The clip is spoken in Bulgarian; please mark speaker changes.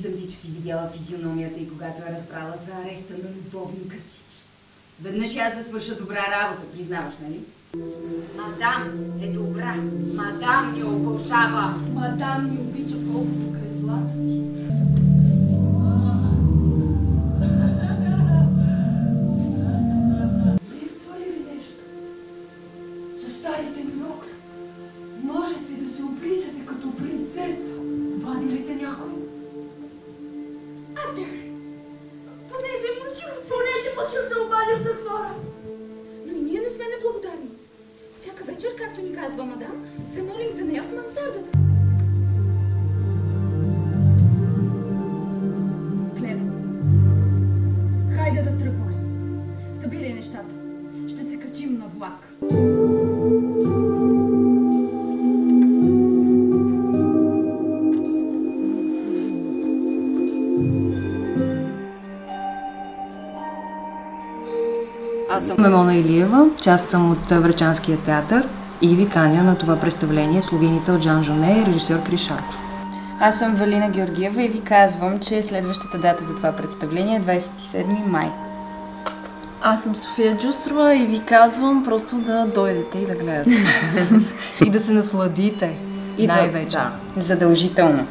Speaker 1: Виждам ти, че си видяла физиономията и когато е разбрала за ареста на любовника си. Веднъж аз да свърша добра работа, признаваш, нали? Мадам е добра. Мадам ни обожава.
Speaker 2: Мадам ни обича колкото креслата си. Липсва ли ви нещо? За старите ми рокля можете да се обличате като принцеса. Обади ли се някой?
Speaker 3: Аз бях. Понеже Мусил се обади от затвора. Но и ние не сме неблагодарни. Всяка вечер, както ни казва мадам, се молим за нея в мансардата.
Speaker 2: Клева, хайде да тръгваме. Събирай нещата. Ще се качим на влак.
Speaker 4: Аз съм Мемона Илиева, част съм от Врачанския театър и ви каня на това представление Слугините от Жан Жоне и режисьор Крис Шарков.
Speaker 5: Аз съм Валина Георгиева и ви казвам, че следващата дата за това представление е 27 май.
Speaker 6: Аз съм София Джустрова и ви казвам просто да дойдете и да гледате.
Speaker 4: И да се насладите.
Speaker 6: И
Speaker 4: най-вече.
Speaker 5: Задължително.